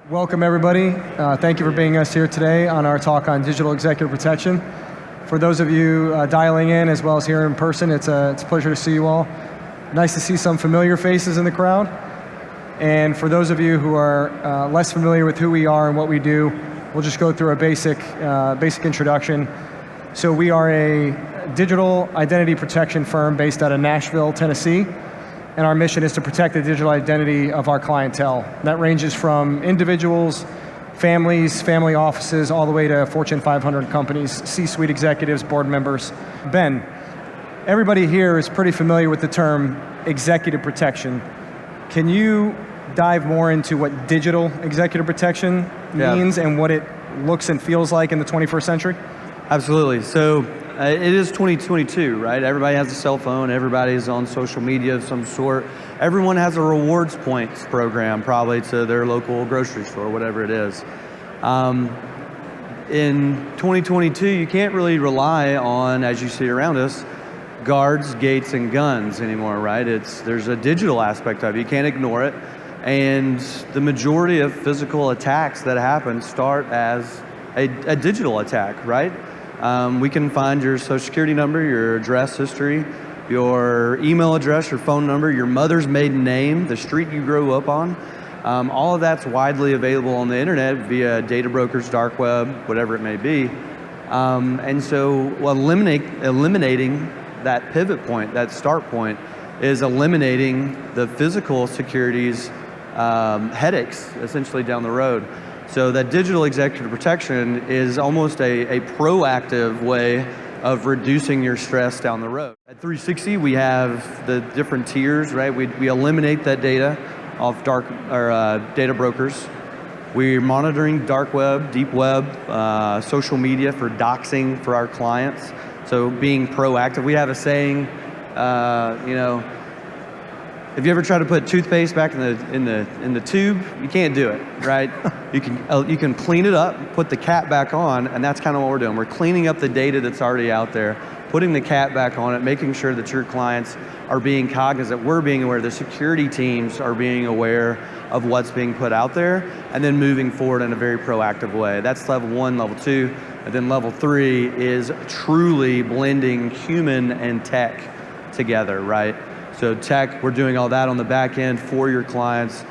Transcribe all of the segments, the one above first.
Welcome everybody. Thank you for being us here today on our talk on digital executive protection. For those of you dialing in as well as here in person, it's a pleasure to see you all. Nice to see some familiar faces in the crowd. And for those of you who are less familiar with who we are and what we do, we'll just go through a basic introduction. So we are a digital identity protection firm based out of Nashville, Tennessee. And our mission is to protect the digital identity of our clientele. That ranges from individuals, families, family offices, all the way to Fortune 500 companies, C-suite executives, board members. Ben, everybody here is pretty familiar with the term executive protection. Can you dive more into what digital executive protection means and what it looks and feels like in the 21st century? Absolutely. So it is 2022, right? Everybody has a cell phone. Everybody's on social media of some sort. Everyone has a rewards points program, probably to their local grocery store, whatever it is. In 2022, you can't really rely on, as you see around us, guards, gates, and guns anymore, right? There's a digital aspect of it. You can't ignore it. And the majority of physical attacks that happen start as a digital attack, right? We can find your social security number, your address history, your email address, your phone number, your mother's maiden name, the street you grew up on. All of that's widely available on the internet via data brokers, dark web, whatever it may be. And so eliminating that pivot point, that start point, is eliminating the physical security's headaches essentially down the road. So that digital executive protection is almost a proactive way of reducing your stress down the road. At 360, we have the different tiers, right? We eliminate that data off data brokers. We're monitoring dark web, deep web, social media for doxing for our clients. So being proactive. We have a saying, if you ever try to put toothpaste back in the tube, you can't do it, right? You can clean it up, put the cap back on, and that's kind of what we're doing. We're cleaning up the data that's already out there, putting the cap back on it, making sure that your clients are being cognizant, we're being aware, the security teams are being aware of what's being put out there, and then moving forward in a very proactive way. That's level 1, level 2, and then level 3 is truly blending human and tech together, right? So tech, we're doing all that on the back end for your clients.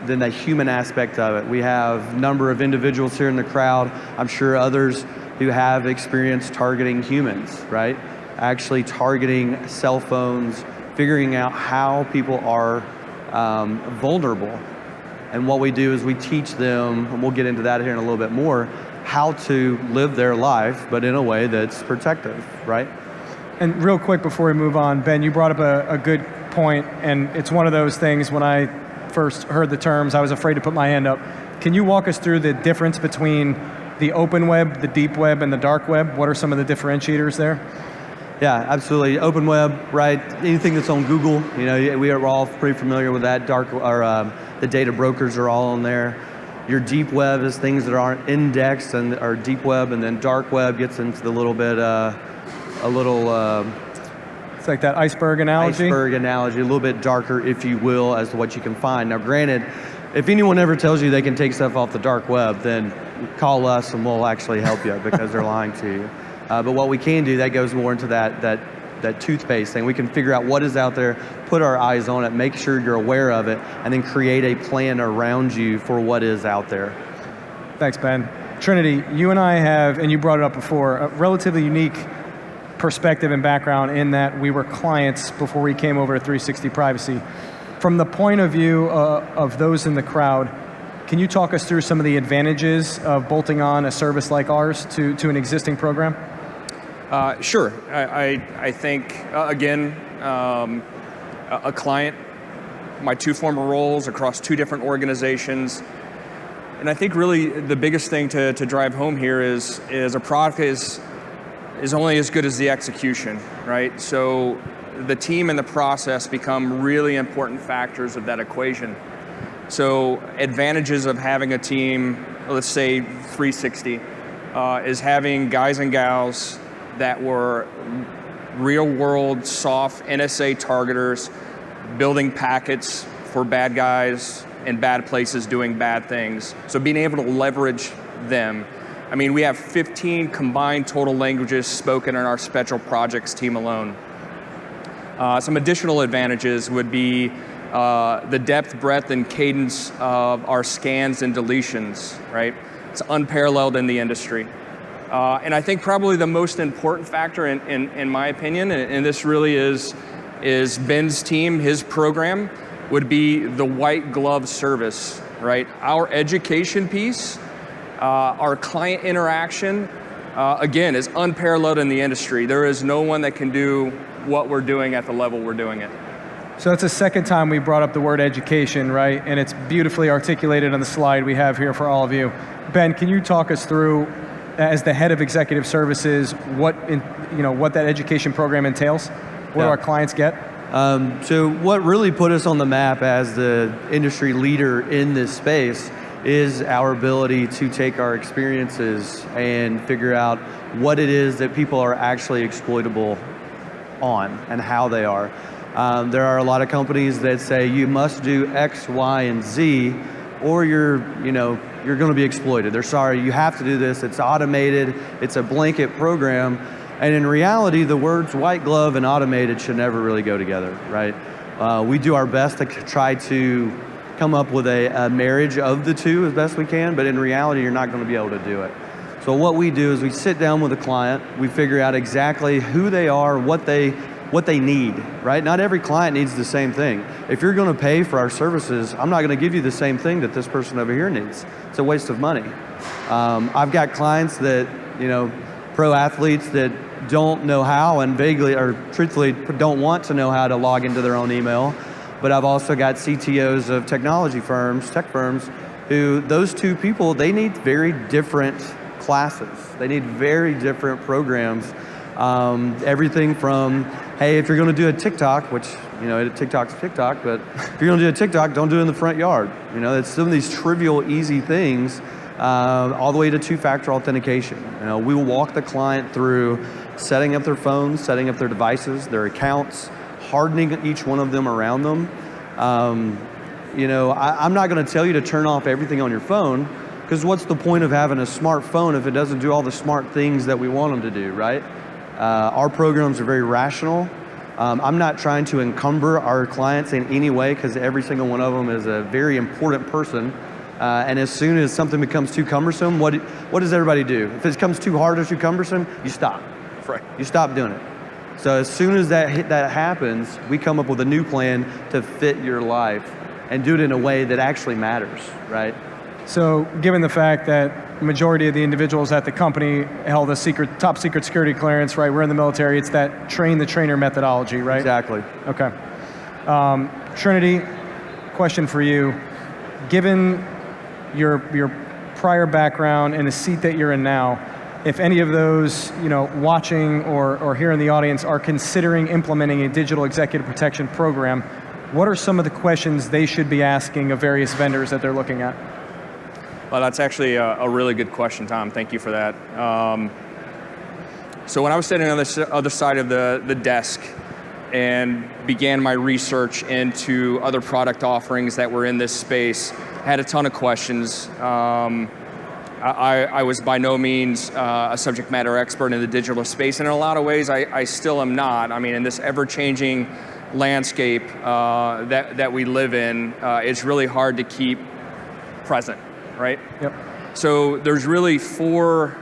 Then the human aspect of it. We have a number of individuals here in the crowd, I'm sure others who have experience targeting humans, right? Actually targeting cell phones, figuring out how people are vulnerable. And what we do is we teach them, and we'll get into that here in a little bit more, how to live their life, but in a way that's protective, right? And real quick before we move on, Ben, you brought up a good point, and it's one of those things when I first heard the terms, I was afraid to put my hand up. Can you walk us through the difference between the open web, the deep web, and the dark web? What are some of the differentiators there? Yeah, absolutely. Open web, right? Anything that's on Google, we are all pretty familiar with that. The data brokers are all on there. Your deep web is things that aren't indexed and are deep web, and then dark web gets into the little bit, it's like that iceberg analogy? Iceberg analogy, a little bit darker, if you will, as to what you can find. Now, granted, if anyone ever tells you they can take stuff off the dark web, then call us and we'll actually help you because they're lying to you. But what we can do, that goes more into that toothpaste thing. We can figure out what is out there, put our eyes on it, make sure you're aware of it, and then create a plan around you for what is out there. Thanks, Ben. Trinity, you and I have, and you brought it up before, a relatively unique perspective and background in that we were clients before we came over to 360 Privacy. From the point of view of those in the crowd, can you talk us through some of the advantages of bolting on a service like ours to an existing program? Sure. I think, again, a client, my 2 former roles across 2 different organizations, and I think really the biggest thing to drive home here is a product is only as good as the execution, right? So the team and the process become really important factors of that equation. So advantages of having a team, let's say 360, is having guys and gals that were real world soft NSA targeters, building packets for bad guys in bad places doing bad things. So being able to leverage them. I mean, we have 15 combined total languages spoken in our special projects team alone. Some additional advantages would be the depth, breadth, and cadence of our scans and deletions, right? It's unparalleled in the industry. And I think probably the most important factor in my opinion, and this really is Ben's team, his program, would be the white glove service, right? Our education piece, our client interaction, again, is unparalleled in the industry. There is no one that can do what we're doing at the level we're doing it. So that's the second time we brought up the word education, right? And it's beautifully articulated on the slide we have here for all of you. Ben, can you talk us through, as the head of executive services, what that education program entails? What do our clients get? So what really put us on the map as the industry leader in this space is our ability to take our experiences and figure out what it is that people are actually exploitable on and how they are. There are a lot of companies that say you must do X, Y, and Z, or you're going to be exploited. They're sorry, you have to do this. It's automated. It's a blanket program. And in reality, the words white glove and automated should never really go together, right? We do our best to try to come up with a marriage of the two as best we can, but in reality, you're not going to be able to do it. So what we do is we sit down with a client, we figure out exactly who they are, what they need, right? Not every client needs the same thing. If you're going to pay for our services, I'm not going to give you the same thing that this person over here needs. It's a waste of money. I've got clients that, pro athletes that don't know how and vaguely or truthfully don't want to know how to log into their own email. But I've also got CTOs of technology firms, tech firms, who those two people, they need very different classes. They need very different programs. Everything from, hey, if you're going to do a TikTok, which, TikTok's TikTok, but if you're going to do a TikTok, don't do it in the front yard. It's some of these trivial, easy things, all the way to two-factor authentication. We will walk the client through setting up their phones, setting up their devices, their accounts, hardening each one of them around them. I'm not going to tell you to turn off everything on your phone, because what's the point of having a smartphone if it doesn't do all the smart things that we want them to do, right? Our programs are very rational. I'm not trying to encumber our clients in any way, because every single one of them is a very important person. And as soon as something becomes too cumbersome, what does everybody do? If it becomes too hard or too cumbersome, you stop. Right. You stop doing it. So as soon as that happens, we come up with a new plan to fit your life and do it in a way that actually matters, right? So given the fact that the majority of the individuals at the company held a top secret security clearance, right? We're in the military, it's that train the trainer methodology, right? Exactly. Okay. Trinity, question for you. Given your prior background and the seat that you're in now, if any of those, watching or here in the audience are considering implementing a digital executive protection program, what are some of the questions they should be asking of various vendors that they're looking at? Well, that's actually a really good question, Tom. Thank you for that. So when I was sitting on the other side of the desk and began my research into other product offerings that were in this space, I had a ton of questions. I was by no means a subject matter expert in the digital space, and in a lot of ways I still am not. I mean, in this ever-changing landscape that we live in, it's really hard to keep present, right? Yep. So there's really four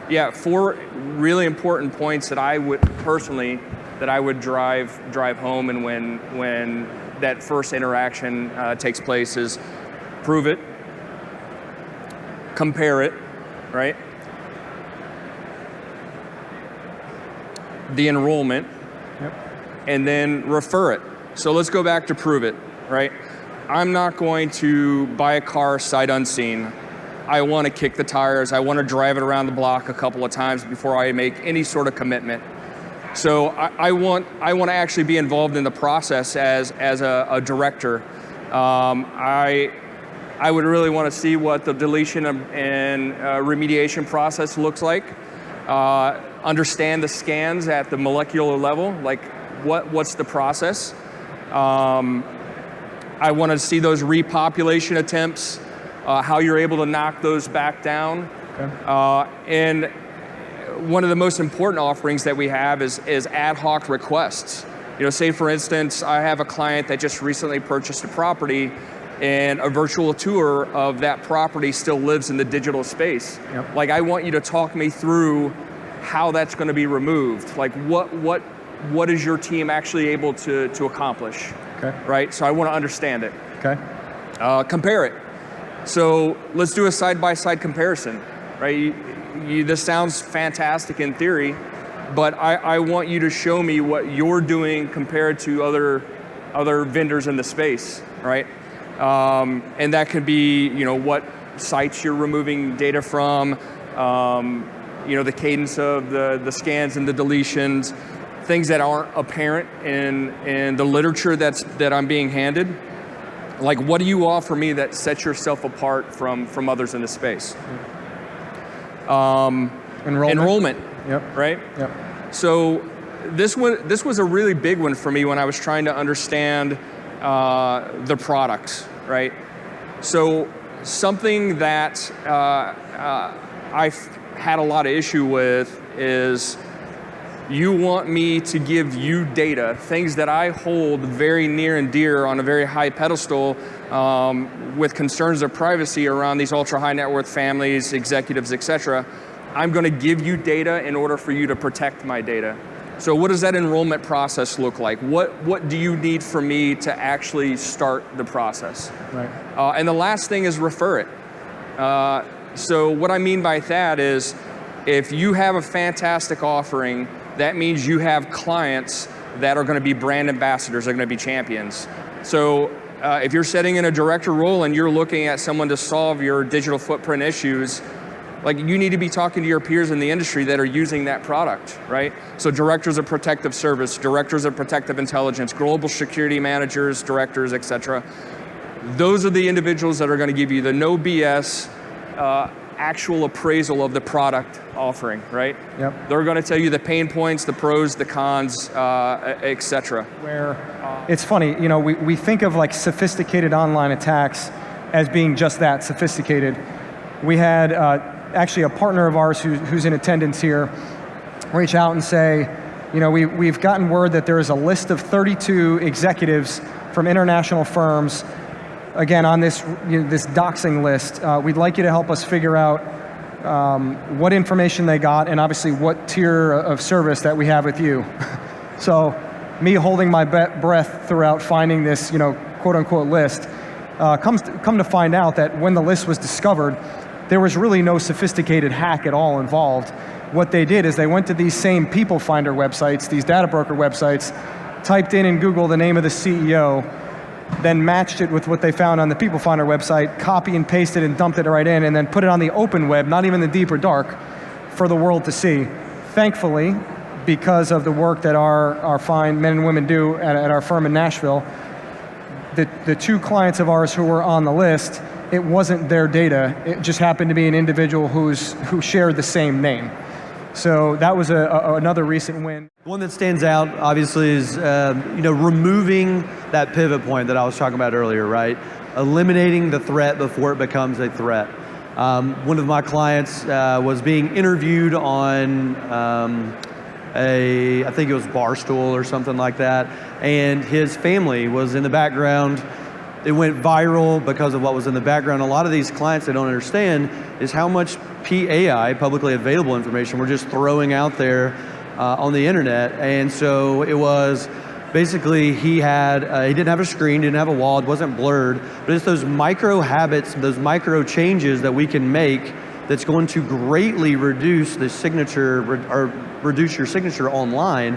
really important points that I would personally drive home, and when that first interaction takes place is prove it, compare it, right? The enrollment, yep. And then refer it. So let's go back to prove it, right? I'm not going to buy a car sight unseen. I want to kick the tires. I want to drive it around the block a couple of times before I make any sort of commitment. So I want to actually be involved in the process as a director. I would really want to see what the deletion and remediation process looks like. Understand the scans at the molecular level, like what's the process. I want to see those repopulation attempts, how you're able to knock those back down. Okay. And one of the most important offerings that we have is ad hoc requests. Say for instance, I have a client that just recently purchased a property, and a virtual tour of that property still lives in the digital space. Yep. Like, I want you to talk me through how that's going to be removed. Like, what is your team actually able to accomplish? Okay. Right. So I want to understand it. Okay. Compare it. So let's do a side-by-side comparison. Right. This sounds fantastic in theory, but I want you to show me what you're doing compared to other vendors in the space. Right. And that could be, what sites you're removing data from, the cadence of the scans and the deletions, things that aren't apparent in the literature that I'm being handed. Like, what do you offer me that sets yourself apart from others in the space? Enrollment. Yep. Right? Yep. So this was a really big one for me when I was trying to understand the product, right? So something that I've had a lot of issue with is you want me to give you data, things that I hold very near and dear on a very high pedestal, with concerns of privacy around these ultra high net worth families, executives, et cetera. I'm going to give you data in order for you to protect my data. So what does that enrollment process look like? What do you need from me to actually start the process? Right. And the last thing is refer it. So what I mean by that is, if you have a fantastic offering, that means you have clients that are going to be brand ambassadors, are going to be champions. So if you're sitting in a director role and you're looking at someone to solve your digital footprint issues, like, you need to be talking to your peers in the industry that are using that product, right? So directors of protective service, directors of protective intelligence, global security managers, directors, et cetera. Those are the individuals that are going to give you the no BS actual appraisal of the product offering, right? Yep. They're going to tell you the pain points, the pros, the cons, et cetera. Where it's funny, we think of like sophisticated online attacks as being just that, sophisticated. We had actually a partner of ours who's in attendance here reach out and say, we've gotten word that there is a list of 32 executives from international firms, again, on this doxing list. We'd like you to help us figure out what information they got, and obviously what tier of service that we have with you. So me holding my breath throughout finding this, quote unquote list, come to find out that when the list was discovered, there was really no sophisticated hack at all involved. What they did is they went to these same people finder websites, these data broker websites, typed in Google the name of the CEO, then matched it with what they found on the people finder website, copy and pasted and dumped it right in, and then put it on the open web, not even the deep or dark, for the world to see. Thankfully, because of the work that our fine men and women do at our firm in Nashville, the two clients of ours who were on the list, it wasn't their data. It just happened to be an individual who shared the same name. So that was another recent win. One that stands out, obviously, is removing that pivot point that I was talking about earlier, right? Eliminating the threat before it becomes a threat. One of my clients was being interviewed on I think it was Barstool or something like that, and his family was in the background. It went viral because of what was in the background. A lot of these clients, they don't understand is how much PAI, publicly available information, we're just throwing out there on the internet. And so it was basically he didn't have a screen, didn't have a wall, it wasn't blurred, but it's those micro habits, those micro changes that we can make that's going to greatly reduce the signature or reduce your signature online,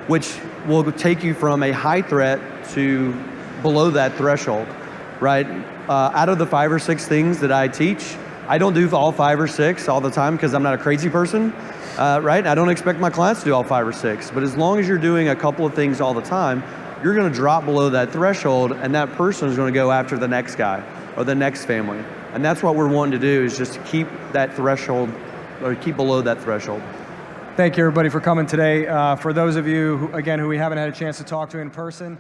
which will take you from a high threat to below that threshold, right? Out of the 5 or 6 things that I teach, I don't do all 5 or 6 all the time because I'm not a crazy person, right? I don't expect my clients to do all 5 or 6, but as long as you're doing a couple of things all the time, you're gonna drop below that threshold, and that person is gonna go after the next guy or the next family. And that's what we're wanting to do, is just to keep that threshold, or keep below that threshold. Thank you, everybody, for coming today. For those of you, who we haven't had a chance to talk to in person,